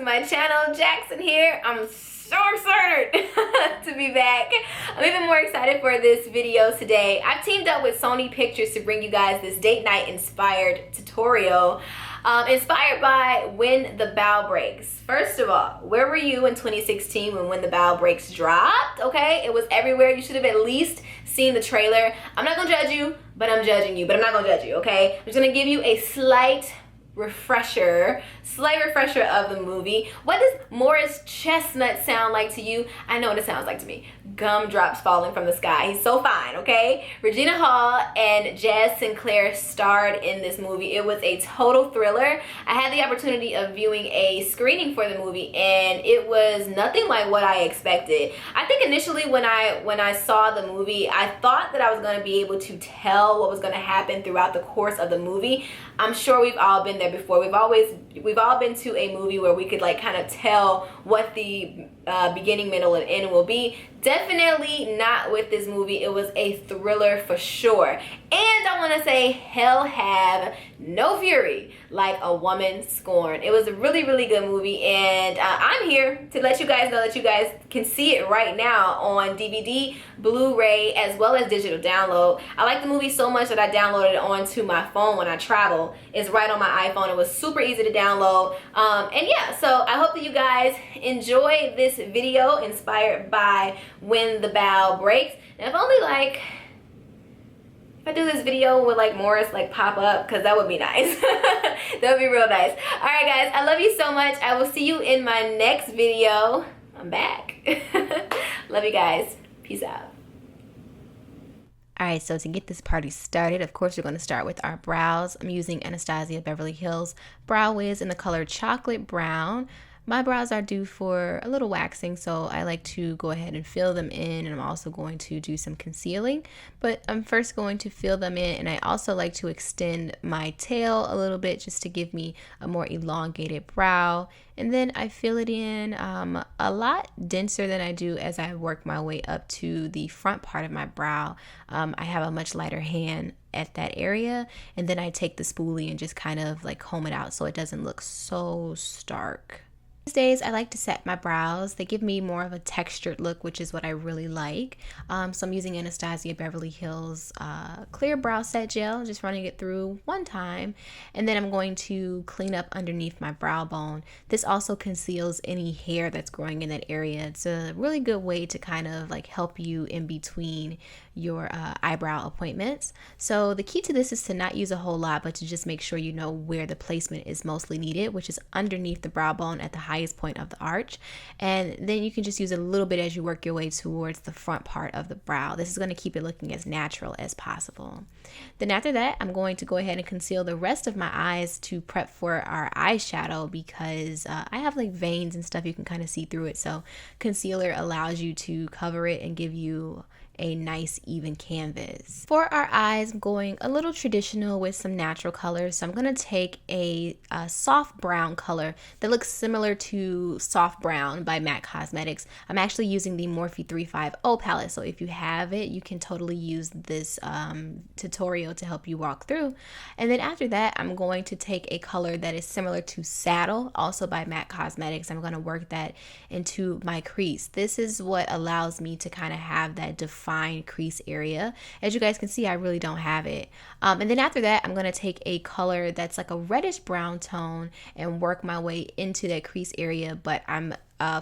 to my channel. Jackson here. I'm so excited to be back. I'm even more excited for this video today. I've teamed up with Sony Pictures to bring you guys this date night inspired tutorial inspired by When the Bough Breaks. First of all, where were you in 2016 when the Bough Breaks dropped? Okay, it was everywhere. You should have at least seen the trailer. I'm not gonna judge you, but I'm judging you. But I'm not gonna judge you, okay? I'm just gonna give you a slight refresher of the movie. What does Morris Chestnut sound like to you? I know what it sounds like to me. Gumdrops falling from the sky. He's so fine, okay? Regina Hall and Jazz Sinclair starred in this movie. It was a total thriller. I had the opportunity of viewing a screening for the movie, and it was nothing like what I expected. I think initially when I saw the movie, I thought that I was going to be able to tell what was going to happen throughout the course of the movie. I'm sure we've all been there before. We've all been to a movie where we could like kind of tell what the beginning, middle, and end will be. Definitely not with this movie. It was a thriller for sure. And I want to say hell have no fury like a woman scorned. It was a really, really good movie, and I'm here to let you guys know that you guys can see it right now on DVD, Blu-ray, as well as digital download. I like the movie so much that I downloaded it onto my phone when I travel. It's right on my iPhone. It was super easy to download. And yeah, so I hope that you guys enjoy this video inspired by When the Bough Breaks. And if only like, if I do this video with like Morris like pop up, because that would be nice. That would be real nice. All right guys, I love you so much. I will see you in my next video. I'm back. Love you guys. Peace out. Alright, so to get this party started, of course, we're going to start with our brows. I'm using Anastasia Beverly Hills Brow Wiz in the color Chocolate Brown. My brows are due for a little waxing, so I like to go ahead and fill them in, and I'm also going to do some concealing. But I'm first going to fill them in, and I also like to extend my tail a little bit just to give me a more elongated brow. And then I fill it in a lot denser than I do as I work my way up to the front part of my brow. I have a much lighter hand at that area, and then I take the spoolie and just kind of like comb it out so it doesn't look so stark. These days I like to set my brows. They give me more of a textured look, which is what I really like. So I'm using Anastasia Beverly Hills clear brow set gel, just running it through one time, and then I'm going to clean up underneath my brow bone. This also conceals any hair that's growing in that area. It's a really good way to kind of like help you in between your eyebrow appointments. So the key to this is to not use a whole lot, but to just make sure you know where the placement is mostly needed, which is underneath the brow bone at the highest point of the arch. And then you can just use a little bit as you work your way towards the front part of the brow. This is going to keep it looking as natural as possible. Then after that, I'm going to go ahead and conceal the rest of my eyes to prep for our eyeshadow, because I have like veins and stuff, you can kind of see through it. So concealer allows you to cover it and give you a nice even canvas. For our eyes, I'm going a little traditional with some natural colors. So I'm going to take a soft brown color that looks similar to Soft Brown by MAC Cosmetics. I'm actually using the Morphe 350 palette, so if you have it, you can totally use this tutorial to help you walk through. And then after that, I'm going to take a color that is similar to Saddle, also by MAC Cosmetics. I'm going to work that into my crease. This is what allows me to kind of have that defined crease area. As you guys can see, I really don't have it. And then after that, I'm going to take a color that's like a reddish brown tone and work my way into that crease area, but I'm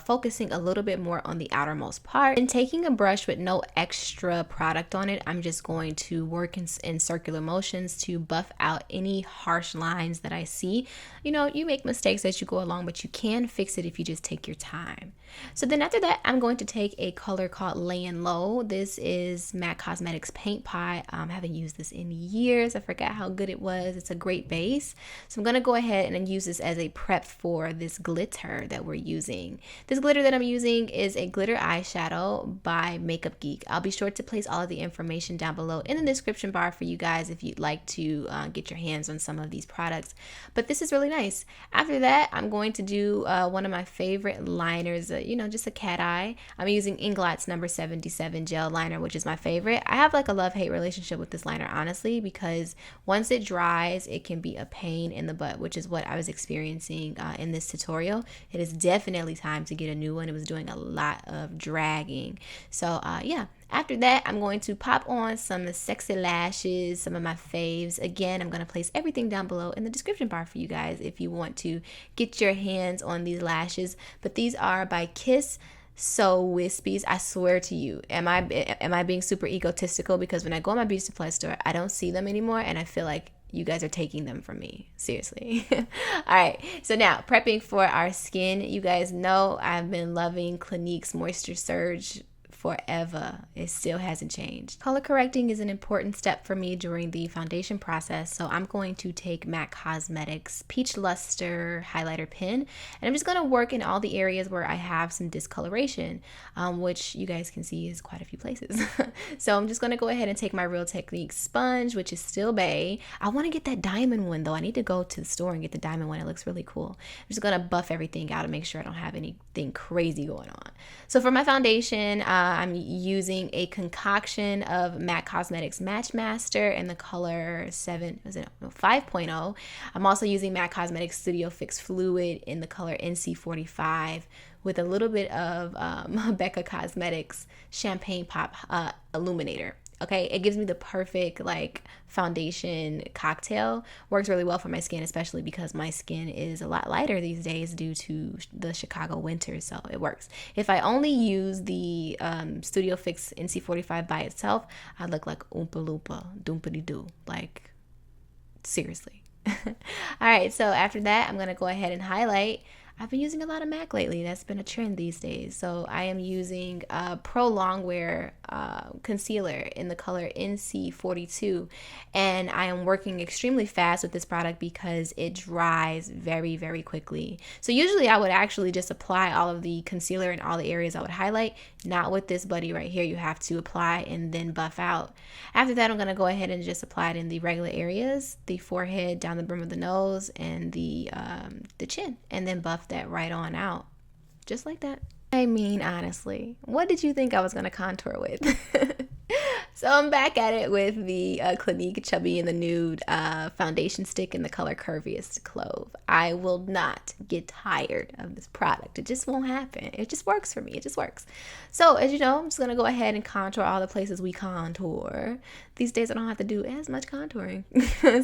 focusing a little bit more on the outermost part. And taking a brush with no extra product on it, I'm just going to work in circular motions to buff out any harsh lines that I see. You know, you make mistakes as you go along, but you can fix it if you just take your time. So then after that, I'm going to take a color called Laying Low. This is MAC Cosmetics Paint Pot. I haven't used this in years. I forgot how good it was. It's a great base. So I'm going to go ahead and use this as a prep for this glitter that we're using. This glitter that I'm using is a glitter eyeshadow by Makeup Geek. I'll be sure to place all of the information down below in the description bar for you guys if you'd like to get your hands on some of these products. But this is really nice. After that, I'm going to do one of my favorite liners, you know, just a cat eye. I'm using INGLOT's number 77 gel liner, which is my favorite. I have like a love-hate relationship with this liner, honestly, because once it dries, it can be a pain in the butt, which is what I was experiencing in this tutorial. It is definitely time to get a new one. It was doing a lot of dragging. So yeah. After that, I'm going to pop on some sexy lashes, some of my faves. Again, I'm going to place everything down below in the description bar for you guys if you want to get your hands on these lashes. But these are by Kiss So Wispies. I swear to you, am I being super egotistical? Because when I go in my beauty supply store, I don't see them anymore, and I feel like you guys are taking them from me. Seriously. All right. So now, prepping for our skin. You guys know I've been loving Clinique's Moisture Surge forever. It still hasn't changed. Color correcting is an important step for me during the foundation process, so I'm going to take MAC Cosmetics Peach Luster highlighter pen, and I'm just going to work in all the areas where I have some discoloration, which you guys can see is quite a few places. So I'm just going to go ahead and take my Real Techniques sponge, which is still BAE. I want to get that diamond one though. I need to go to the store and get the diamond one. It looks really cool. I'm just going to buff everything out and make sure I don't have anything crazy going on. So for my foundation, I'm using a concoction of MAC Cosmetics Match Master in the color 5.0. I'm also using MAC Cosmetics Studio Fix Fluid in the color NC45 with a little bit of Becca Cosmetics Champagne Pop Illuminator. Okay, it gives me the perfect like foundation cocktail. Works really well for my skin, especially because my skin is a lot lighter these days due to the Chicago winter, so it works. If I only use the Studio Fix NC45 by itself, I look like Oompa Loompa, Doompity Doo, like seriously. All right, so after that, I'm gonna go ahead and highlight. I've been using a lot of MAC lately. That's been a trend these days. So I am using Pro Longwear Concealer in the color NC42. And I am working extremely fast with this product because it dries very, very quickly. So usually I would actually just apply all of the concealer in all the areas I would highlight. Not with this buddy right here. You have to apply and then buff out. After that, I'm going to go ahead and just apply it in the regular areas. The forehead, down the brim of the nose, and the chin. And then buff that right on out, just like that. I mean, honestly, what did you think I was gonna contour with? So I'm back at it with the Clinique Chubby in the Nude foundation stick in the color Curviest Clove. I will not get tired of this product. It just won't happen. It just works for me. It just works. So as you know, I'm just going to go ahead and contour all the places we contour. These days I don't have to do as much contouring.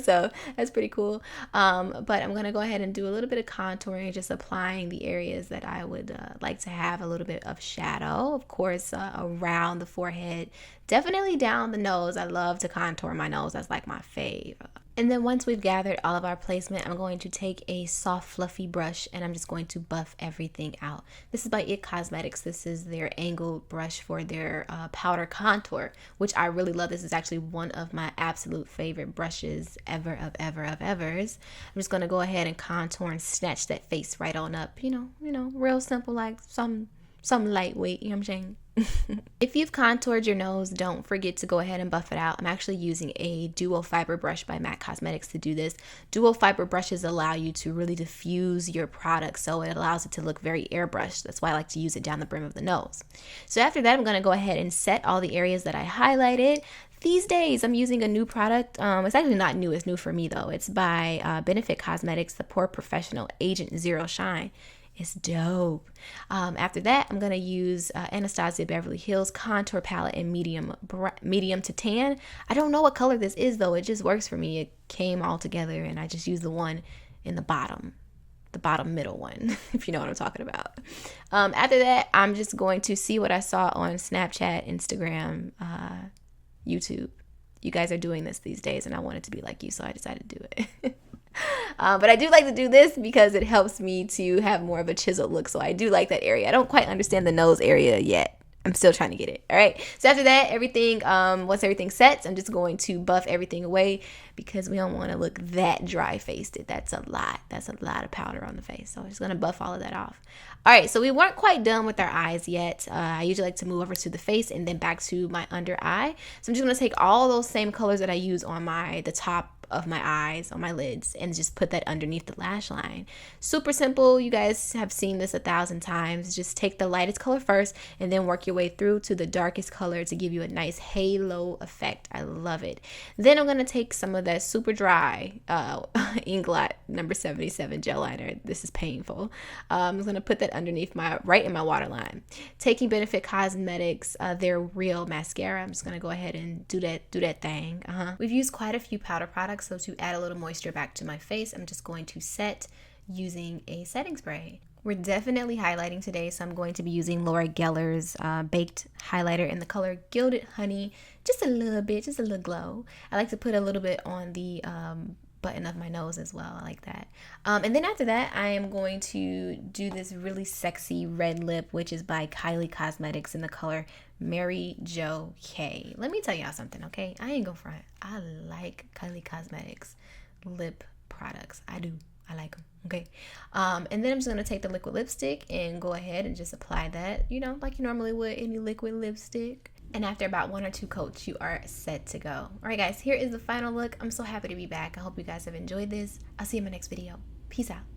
So that's pretty cool. But I'm going to go ahead and do a little bit of contouring, just applying the areas that I would like to have a little bit of shadow. Of course, around the forehead. Definitely down the nose. I love to contour my nose. That's like my fave. And then once we've gathered all of our placement, I'm going to take a soft fluffy brush and I'm just going to buff everything out. This is by IT Cosmetics. This is their angled brush for their powder contour, which I really love. This is actually one of my absolute favorite brushes ever of evers. I'm just going to go ahead and contour and snatch that face right on up. You know, real simple, like some lightweight, you know what I'm saying? If you've contoured your nose, don't forget to go ahead and buff it out. I'm actually using a duo fiber brush by MAC Cosmetics to do this. Duo fiber brushes allow you to really diffuse your product, so it allows it to look very airbrushed. That's why I like to use it down the brim of the nose. So after that, I'm going to go ahead and set all the areas that I highlighted. These days, I'm using a new product. It's actually not new. It's new for me, though. It's by Benefit Cosmetics, the Pore Professional Agent Zero Shine. It's dope. After that, I'm going to use Anastasia Beverly Hills Contour Palette in medium to tan. I don't know what color this is, though. It just works for me. It came all together, and I just used the one in the bottom middle one, if you know what I'm talking about. After that, I'm just going to see what I saw on Snapchat, Instagram, YouTube. You guys are doing this these days, and I wanted to be like you, so I decided to do it. But I do like to do this because it helps me to have more of a chiseled look. So I do like that area. I don't quite understand the nose area yet. I'm still trying to get it. All right. So after that, once everything sets, I'm just going to buff everything away because we don't want to look that dry-faced. That's a lot. That's a lot of powder on the face. So I'm just going to buff all of that off. All right, so we weren't quite done with our eyes yet. I usually like to move over to the face and then back to my under eye. So I'm just gonna take all those same colors that I use on the top of my eyes, on my lids, and just put that underneath the lash line. Super simple. You guys have seen this 1,000 times. Just take the lightest color first and then work your way through to the darkest color to give you a nice halo effect. I love it. Then I'm gonna take some of that super dry INGLOT number 77 gel liner. This is painful. I'm gonna put that underneath right in my waterline. Taking Benefit Cosmetics, their real mascara. I'm just gonna go ahead and do that thing. We've used quite a few powder products, so to add a little moisture back to my face, I'm just going to set using a setting spray. We're definitely highlighting today, so I'm going to be using Laura Geller's baked highlighter in the color Gilded Honey. Just a little bit, just a little glow. I like to put a little bit on the button of my nose as well. I like that. And then after that, I am going to do this really sexy red lip, which is by KYLIE Cosmetics in the color Mary Jo K. Let me tell y'all something, okay? I ain't gonna front. I like KYLIE Cosmetics lip products. I do. I like them, okay? And then I'm just gonna take the liquid lipstick and go ahead and just apply that, you know, like you normally would any liquid lipstick. And after about 1 or 2 coats, you are set to go. All right, guys, here is the final look. I'm so happy to be back. I hope you guys have enjoyed this. I'll see you in my next video. Peace out.